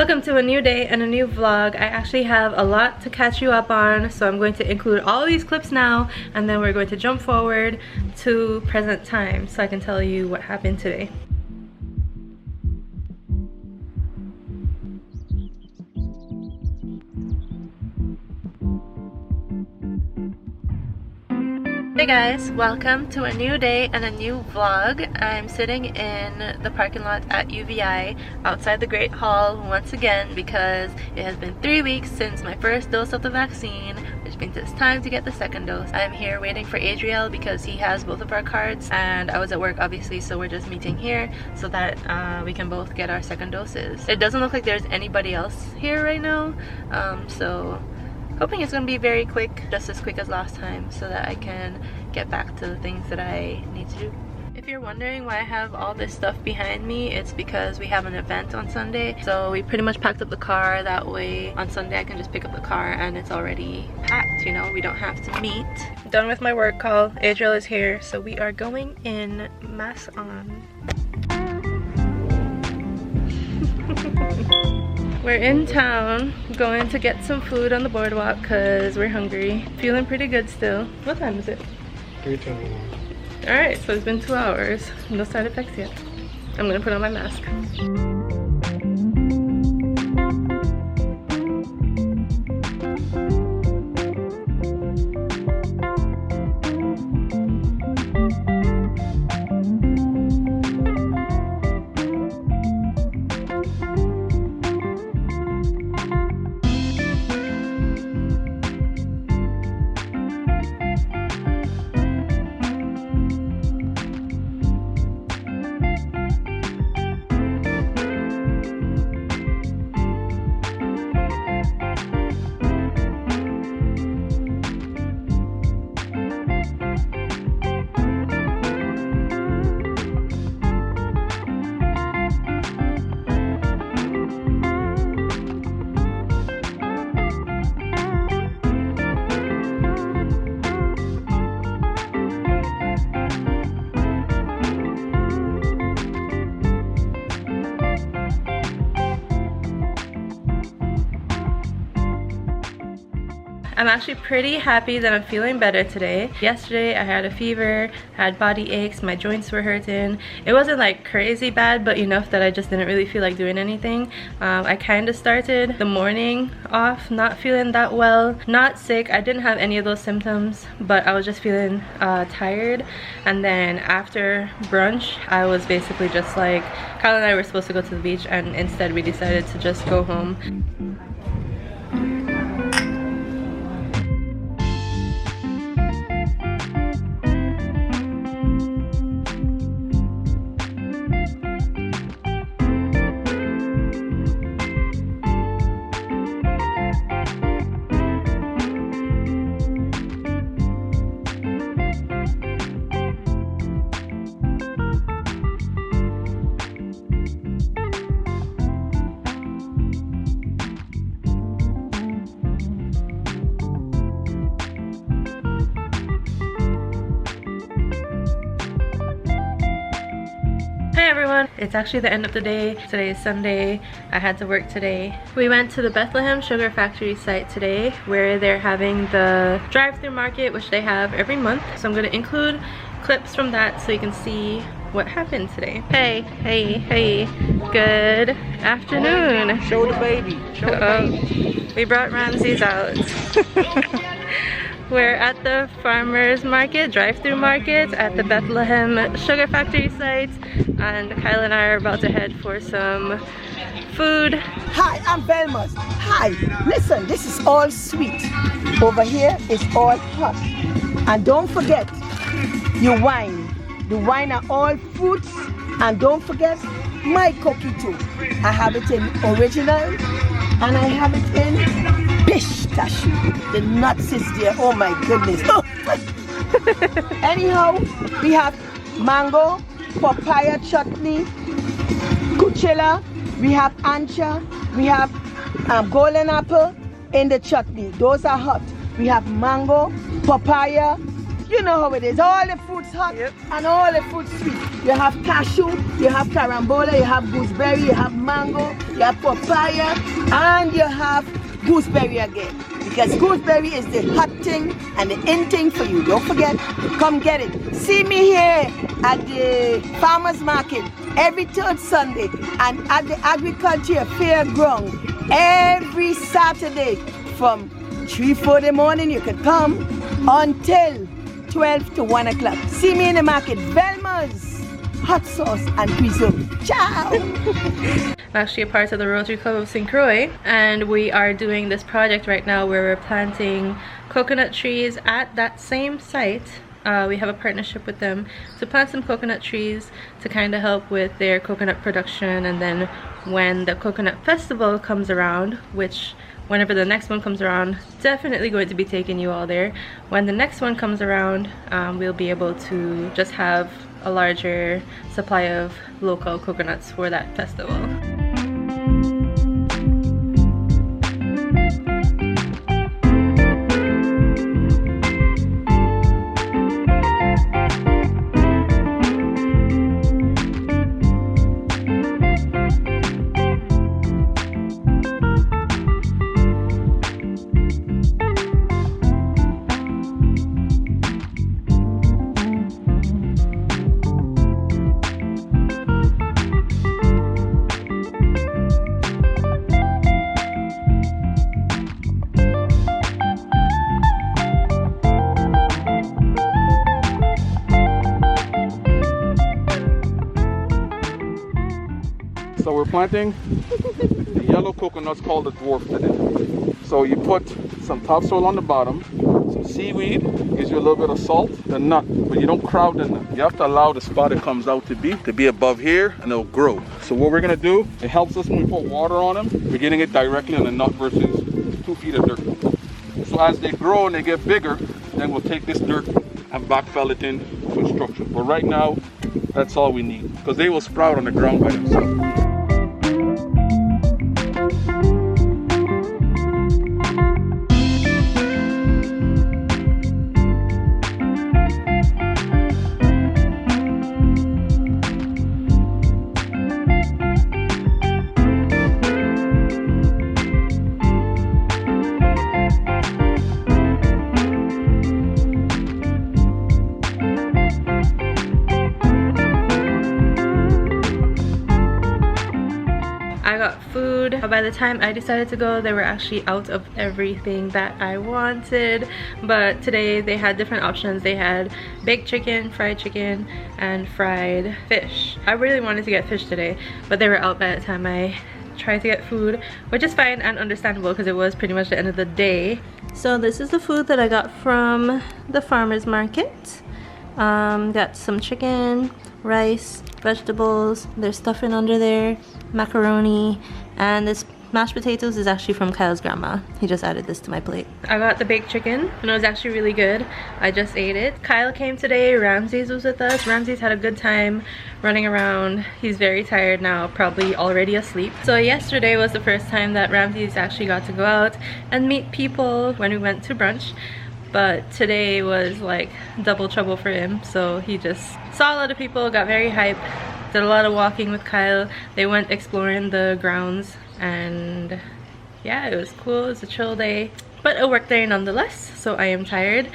Welcome to a new day and a new vlog. I actually have a lot to catch you up on, so I'm going to include all these clips now, and then we're going to jump forward to present time so I can tell you what happened today. Hey guys, welcome to a new day and a new vlog. I'm sitting in the parking lot at UVI outside the Great Hall once again because it has been 3 weeks since my first dose of the vaccine, which means it's time to get the second dose. I'm here waiting for Adriel because he has both of our cards, and I was at work obviously, so we're just meeting here so that we can both get our second doses. It doesn't look like there's anybody else here right now, so hoping it's gonna be very quick, just as quick as last time, so that I can get back to the things that I need to do. If you're wondering why I have all this stuff behind me, it's because we have an event on Sunday. So we pretty much packed up the car, that way on Sunday I can just pick up the car and it's already packed, you know, we don't have to meet. Done with my work call, Adriel is here, so we are going in, mask on. We're in town, going to get some food on the boardwalk because we're hungry. Feeling pretty good still. What time is it? 3:21. Alright, so it's been 2 hours. No side effects yet. I'm gonna put on my mask. I'm actually pretty happy that I'm feeling better today. Yesterday I had a fever, had body aches, my joints were hurting. It wasn't like crazy bad, but enough that I just didn't really feel like doing anything. I kind of started the morning off not feeling that well, not sick. I didn't have any of those symptoms, but I was just feeling tired. And then after brunch, I was basically just like, Kyle and I were supposed to go to the beach, and instead we decided to just go home. Hey everyone, it's actually the end of the day. Today is Sunday. I had to work today. We went to the Bethlehem Sugar Factory site today where they're having the drive-through market, which they have every month. So I'm going to include clips from that so you can see what happened today. Hey, good afternoon. Show the baby. Show the baby. We brought Ramses out. We're at the farmers market, drive-through market at the Bethlehem Sugar Factory site, and Kyle and I are about to head for some food. Hi, I'm Velma. Hi, listen, this is all sweet. Over here is all hot. And don't forget your wine. The wine are all fruits. And don't forget my cookie too. I have it in original and I have it in pistachio. The nuts is there. Oh my goodness. Anyhow, we have mango, papaya chutney, kuchela, we have ancha, we have golden apple in the chutney. Those are hot. We have mango, papaya, You know how it is. All the fruits hot and all the fruits sweet. You have cashew, you have carambola, you have gooseberry, you have mango, you have papaya, and you have gooseberry again. Because gooseberry is the hot thing and the in thing for you. Don't forget, come get it. See me here at the farmers market every third Sunday and at the agriculture fairground every Saturday from 3-4 in the morning. You can come until 12 to 1 o'clock. See me in the market. Velma's hot sauce and cuisine. Ciao! I'm actually a part of the Rotary Club of St. Croix, and we are doing this project right now where we're planting coconut trees at that same site. We have a partnership with them to plant some coconut trees to kind of help with their coconut production, and then when the coconut festival comes around, which whenever the next one comes around, definitely going to be taking you all there. When the next one comes around, we'll be able to just have a larger supply of local coconuts for that festival. So we're planting the yellow coconuts called the dwarf today. So you put some topsoil on the bottom, some seaweed, gives you a little bit of salt, the nut, but you don't crowd the nut. You have to allow the spot it comes out to be above here, and it'll grow. So what we're gonna do, it helps us when we put water on them. We're getting it directly on the nut versus 2 feet of dirt. So as they grow and they get bigger, then we'll take this dirt and backfill it in to a structure. But right now, that's all we need, because they will sprout on the ground by themselves. Food. By the time I decided to go, they were actually out of everything that I wanted, but today they had different options. They had baked chicken, fried chicken, and fried fish. I really wanted to get fish today, but they were out by the time I tried to get food, which is fine and understandable because it was pretty much the end of the day. So this is the food that I got from the farmers market. Got some chicken, rice, vegetables, there's stuffing under there, macaroni, and this mashed potatoes is actually from Kyle's grandma. He just added this to my plate. I got the baked chicken and it was actually really good. I just ate it. Kyle came today, Ramses was with us. Ramses had a good time running around. He's very tired now, probably already asleep. So yesterday was the first time that Ramses actually got to go out and meet people when we went to brunch. But today was like double trouble for him, so he just saw a lot of people, got very hyped, did a lot of walking with Kyle. They went exploring the grounds, and yeah, it was cool. It was a chill day, but a work day nonetheless, so I am tired.